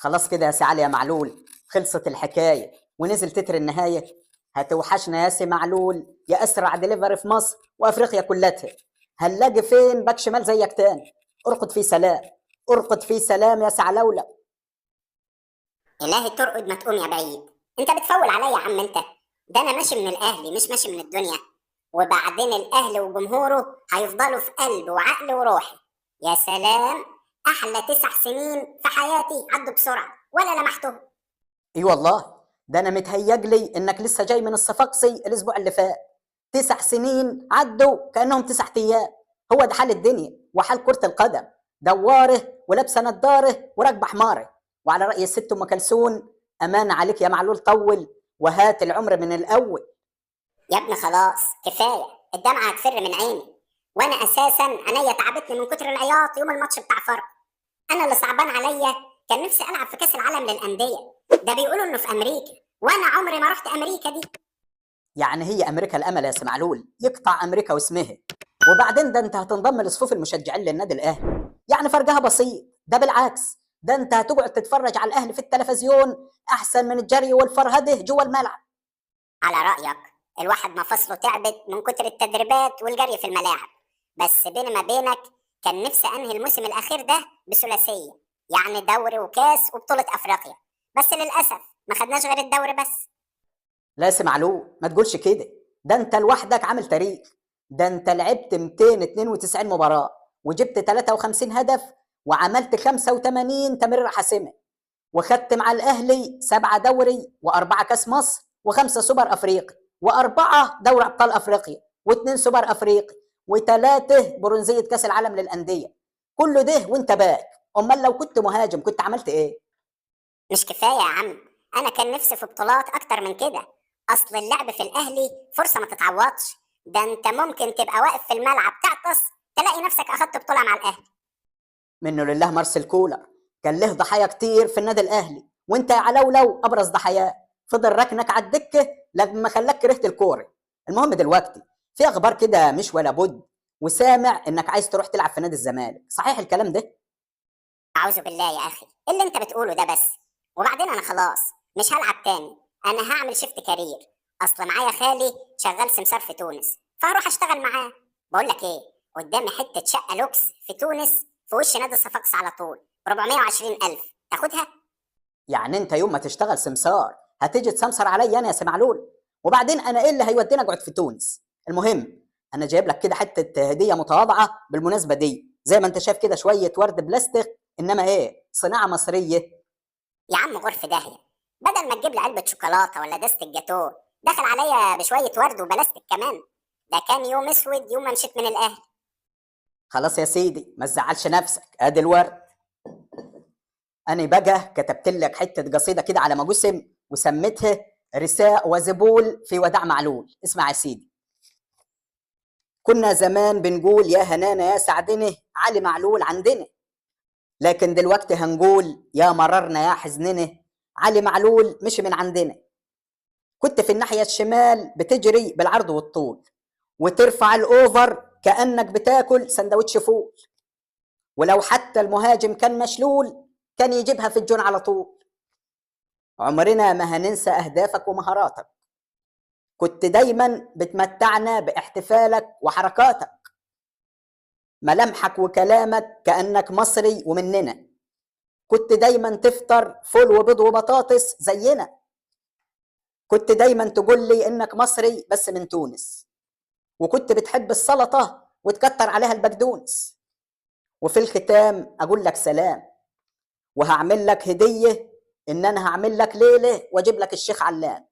خلاص كده يا سي علي يا معلول، خلصت الحكايه ونزل تتر النهايه. هتوحشنا يا سي معلول يا اسرع دليفري في مصر وافريقيا كلها. هنلاقي فين باك شمال زيك تاني؟ ارقد في سلام، ارقد في سلام يا سعلولة. إلهي ترقد ما تقوم يا بعيد. انت بتفول عليا يا عم انت. ده انا ماشي من الاهلي مش ماشي من الدنيا. وبعدين الاهلي وجمهوره هيفضلوا في قلبي وعقلي وروحي. يا سلام، احلى 9 سنين في حياتي عدوا بسرعه ولا لمحتهم. اي والله، ده انا متهيألي انك لسه جاي من الصفاقسي الاسبوع اللي فات. 9 سنين عدوا كأنهم 9 ايام. هو ده حال الدنيا وحال كرة القدم، دواره ولابسه نضاره وراكبه حماره. وعلى رأي الست ام كلثوم، امان عليك يا معلول، طول وهات العمر من الاول. يا ابني خلاص كفايه، الدمعه هتفر من عيني. وانا اساسا عينيا تعبتني من كتر العياط يوم الماتش بتاع فرق. انا اللي صعبان عليا كان نفسي العب في كاس العالم للانديه. ده بيقولوا انه في امريكا وانا عمري ما رحت امريكا دي. يعني هي امريكا الامل يا سي معلول؟ يقطع امريكا واسمها. وبعدين ده انت هتنضم لصفوف المشجعين للنادي الاهلي، يعني فرقها بسيط. ده بالعكس، ده انت هتقعد تتفرج على الاهلي في التلفزيون احسن من الجري والفرهده جوه الملعب. على رايك، الواحد مفاصله تعبت من كتر التدريبات والجري في الملاعب. بس بيني ما بينك كان نفسي انهي الموسم الاخير ده بثلاثيه، يعني دوري وكاس وبطوله افريقيا. بس للاسف ما خدناش غير الدوري بس. لا يا سي معلول، ما تقولش كده. ده انت لوحدك عامل تاريخ. ده انت لعبت 292 مباراه وجبت 53 هدف وعملت 85 تمريره حاسمه، وخدت مع الاهلي 7 دوري و4 كاس مصر و5 سوبر افريقي و4 دوري ابطال افريقيا و2 سوبر افريقي و3 برونزيه كاس العالم للانديه. كله ده وانت باك. امال لو كنت مهاجم كنت عملت ايه؟ مش كفايه يا عم، انا كان نفسي في بطولات اكتر من كده. اصل اللعب في الاهلي فرصه ما تتعوضش. ده انت ممكن تبقى واقف في الملعب تعطس تلاقي نفسك اخدت بطوله مع الاهلي. منه لله مارسيل كولر كان له ضحايا كتير في النادي الاهلي، وانت يا علولو ابرز ضحاياه. فضل ركنك على الدكه لما خلاك كرهت الكوره. المهم دلوقتي، في اخبار كده مش ولا بد، وسامع انك عايز تروح تلعب في نادي الزمالك، صحيح الكلام ده؟ اعوذ بالله يا اخي، إيه اللي انت بتقوله ده بس؟ وبعدين انا خلاص مش هلعب تاني. انا هعمل شيفت كارير. اصل معايا خالي شغال سمسار في تونس، فهروح اشتغل معاه. بقول لك ايه، قدامي حته شقه لوكس في تونس في وش نادي الصفاقس على طول، 420,000. تاخدها؟ يعني انت يوم ما تشتغل سمسار هتيجي تسمسر عليا انا يا سي معلول؟ وبعدين انا ايه اللي هيودينا اقعد في تونس؟ المهم، انا جايب لك كده حته هديه متواضعه بالمناسبه دي. زي ما انت شايف كده شويه ورد بلاستيك، انما ايه، صناعه مصريه. يا عم غرف داهيه، بدل ما تجيب لي علبه شوكولاته ولا دستة جاتوه دخل عليا بشويه ورد وبلاستيك كمان. ده كان يوم اسود يوم ما مشيت من الاهلي. خلاص يا سيدي، ما تزعلش نفسك، ادي الورد. انا بقى كتبت لك حته قصيده كده على ما جسم وسميتها رساء وزبول في وداع معلول. اسمع يا سيدي. كنا زمان بنقول يا هنانا يا سعدنا علي معلول عندنا، لكن دلوقتي هنقول يا مررنا يا حزننا علي معلول مش من عندنا. كنت في الناحية الشمال بتجري بالعرض والطول وترفع الأوفر كأنك بتاكل سندوتش فول، ولو حتى المهاجم كان مشلول كان يجيبها في الجون على طول. عمرنا ما هننسى أهدافك ومهاراتك. كنت دايما بتمتعنا باحتفالك وحركاتك، ملامحك وكلامك كأنك مصري ومننا. كنت دايما تفطر فول وبيض وبطاطس زينا. كنت دايما تقول لي انك مصري بس من تونس. وكنت بتحب السلطة وتكتر عليها البقدونس. وفي الختام اقول لك سلام، وهعمل لك هدية، ان انا هعمل لك ليلة واجيب لك الشيخ علان.